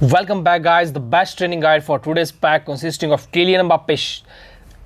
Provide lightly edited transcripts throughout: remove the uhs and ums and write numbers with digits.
Welcome back, guys. The best training guide for today's pack consisting of Kylian Mbappe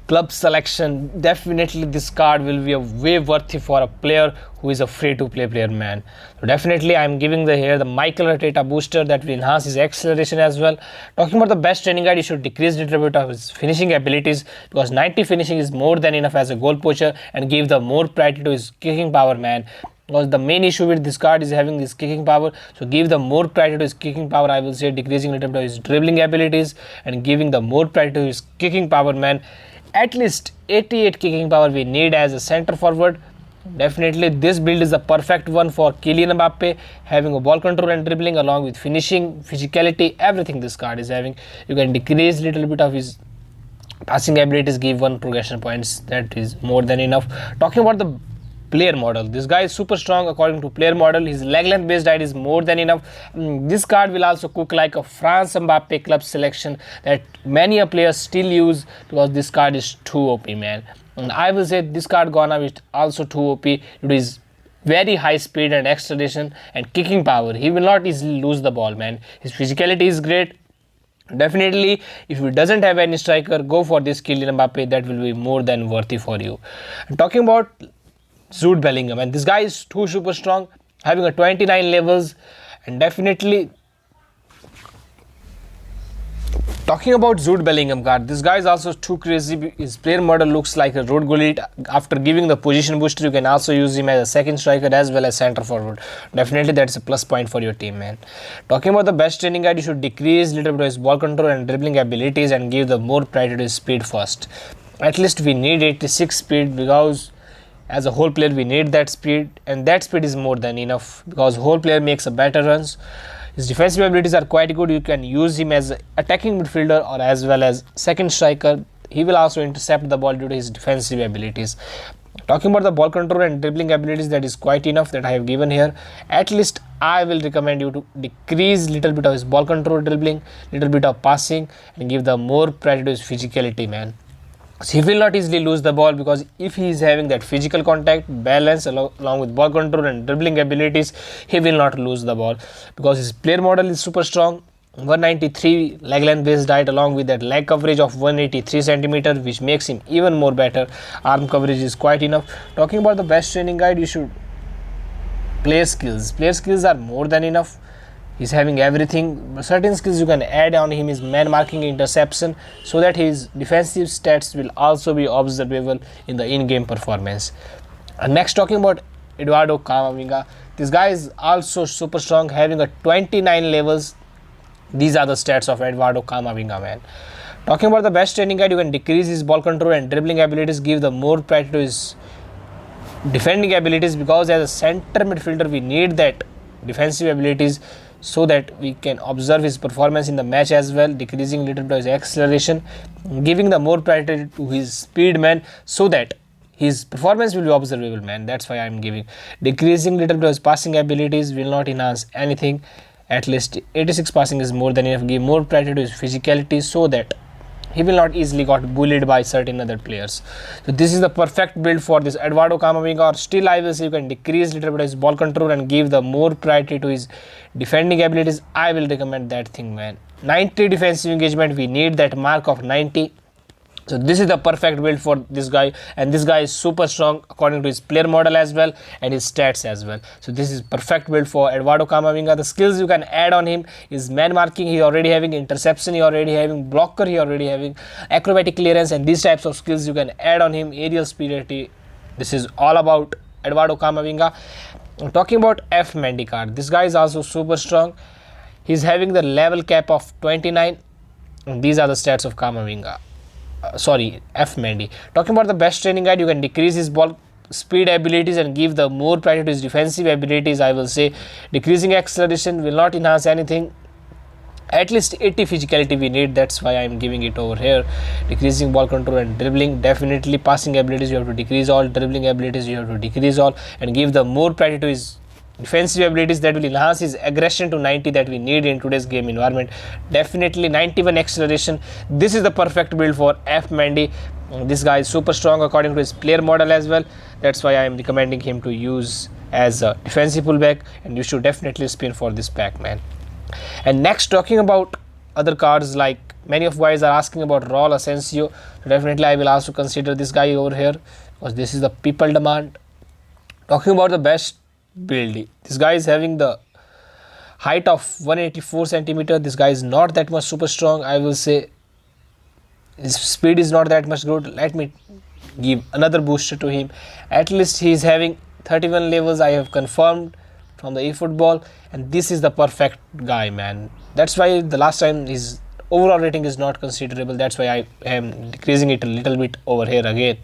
club selection. Definitely this card will be a way worthy for a player who is a free-to-play player, man. So definitely I'm giving here the Michael Arteta booster that will enhance his acceleration as well. Talking about the best training guide, you should decrease a little bit of his finishing abilities because 90 finishing is more than enough as a goal poacher, and give the more priority to his kicking power, man. Because the main issue with this card is having this kicking power, so give the more priority to his kicking power. I will say decreasing a little bit of his dribbling abilities and giving the more priority to his kicking power, man. At least 88 kicking power we need as a center forward. Definitely this build is the perfect one for Kylian Mbappe, having a ball control and dribbling along with finishing, physicality, everything this card is having. You can decrease a little bit of his passing abilities, give 1 progression points, that is more than enough. Talking about the player model, this guy is super strong according to player model. His leg length based diet is more than enough. This card will also cook like a France Mbappe club selection that many a players still use because this card is too OP, man. And I will say this card gonna be also too OP. It is very high speed and acceleration and kicking power. He will not easily lose the ball, man. His physicality is great. Definitely, if he doesn't have any striker, go for this Kylian Mbappe. That will be more than worthy for you. And talking about Jude Bellingham, and this guy is too super strong, having a 29 levels, and definitely talking about Jude Bellingham card, this guy is also too crazy. His player model looks like a road goalie. After giving the position booster, you can also use him as a second striker as well as center forward. Definitely that's a plus point for your team, man. Talking about the best training guide, you should decrease a little bit of his ball control and dribbling abilities and give the more priority to his speed first. At least we need 86 speed because as a whole player we need that speed, and that speed is more than enough because whole player makes a better runs. His defensive abilities are quite good. You can use him as attacking midfielder or as well as second striker. He will also intercept the ball due to his defensive abilities. Talking about the ball control and dribbling abilities, that is quite enough that I have given here. At least I will recommend you to decrease little bit of his ball control, dribbling, little bit of passing, and give the more priority to his physicality, man. So he will not easily lose the ball because if he is having that physical contact, balance along with ball control and dribbling abilities, he will not lose the ball because his player model is super strong. 193 leg length based diet along with that leg coverage of 183 centimeter, which makes him even more better. Arm coverage is quite enough. Talking about the best training guide, you should player skills. Player skills are more than enough. He's having everything. Certain skills you can add on him is man marking, interception, so that his defensive stats will also be observable in the in-game performance. And next, talking about Eduardo Camavinga, this guy is also super strong, having a 29 levels. These are the stats of Eduardo Camavinga, man. Talking about the best training guide, you can decrease his ball control and dribbling abilities, give the more priority to his defending abilities because as a center midfielder we need that defensive abilities so that we can observe his performance in the match as well, decreasing little bit of his acceleration, giving the more priority to his speed, man, so that his performance will be observable, man. That's why I'm giving. Decreasing little bit of his passing abilities will not enhance anything. At least 86 passing is more than enough. Give more priority to his physicality so that he will not easily got bullied by certain other players. So this is the perfect build for this Eduardo Camavinga. Or still I will say you can decrease little bit of his ball control and give the more priority to his defending abilities. I will recommend that thing, man. 90 defensive engagement, we need that mark of 90. So this is the perfect build for this guy, and this guy is super strong according to his player model as well and his stats as well. So this is perfect build for Eduardo Camavinga. The skills you can add on him is man marking, he already having interception, he already having blocker, he already having acrobatic clearance, and these types of skills you can add on him. Aerial speed. This is all about Eduardo Camavinga. I'm talking about F Mendy card. This guy is also super strong. He's having the level cap of 29, and these are the stats of Camavinga. F Mendy. Talking about the best training guide, you can decrease his ball speed abilities and give the more priority to his defensive abilities. I will say decreasing acceleration will not enhance anything. At least 80 physicality we need, that's why I am giving it over here. Decreasing ball control and dribbling, definitely passing abilities you have to decrease all, dribbling abilities you have to decrease all, and give the more priority to his defensive abilities that will enhance his aggression to 90 that we need in today's game environment. Definitely 91 acceleration. This is the perfect build for F Mendy. This guy is super strong according to his player model as well. That's why I am recommending him to use as a defensive pullback, and you should definitely spin for this pack, man. And next, talking about other cards, like many of guys are asking about Raul Asencio. So definitely I will also consider this guy over here because this is the people demand. Talking about the best build, this guy is having the height of 184 centimeter. This guy is not that much super strong, I will say. His speed is not that much good. Let me give another booster to him. At least he is having 31 levels, I have confirmed from the efootball, and this is the perfect guy, man. That's why the last time his overall rating is not considerable. That's why I am decreasing it a little bit over here again.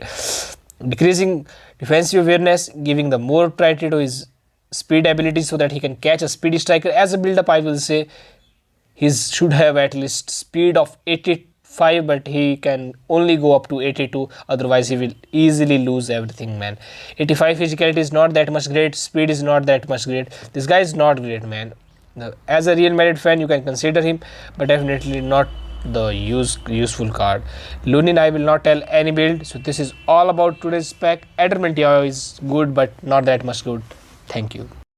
Decreasing defensive awareness, giving the more priority to his speed ability so that he can catch a speedy striker. As a build up, I will say he should have at least speed of 85, but he can only go up to 82, otherwise he will easily lose everything, man. 85 physicality is not that much great, speed is not that much great. This guy is not great, man. As a Real Madrid fan, you can consider him, but definitely not the useful card. Lunin, I will not tell any build. So this is all about today's pack. Ederman is good, but not that much good. Thank you.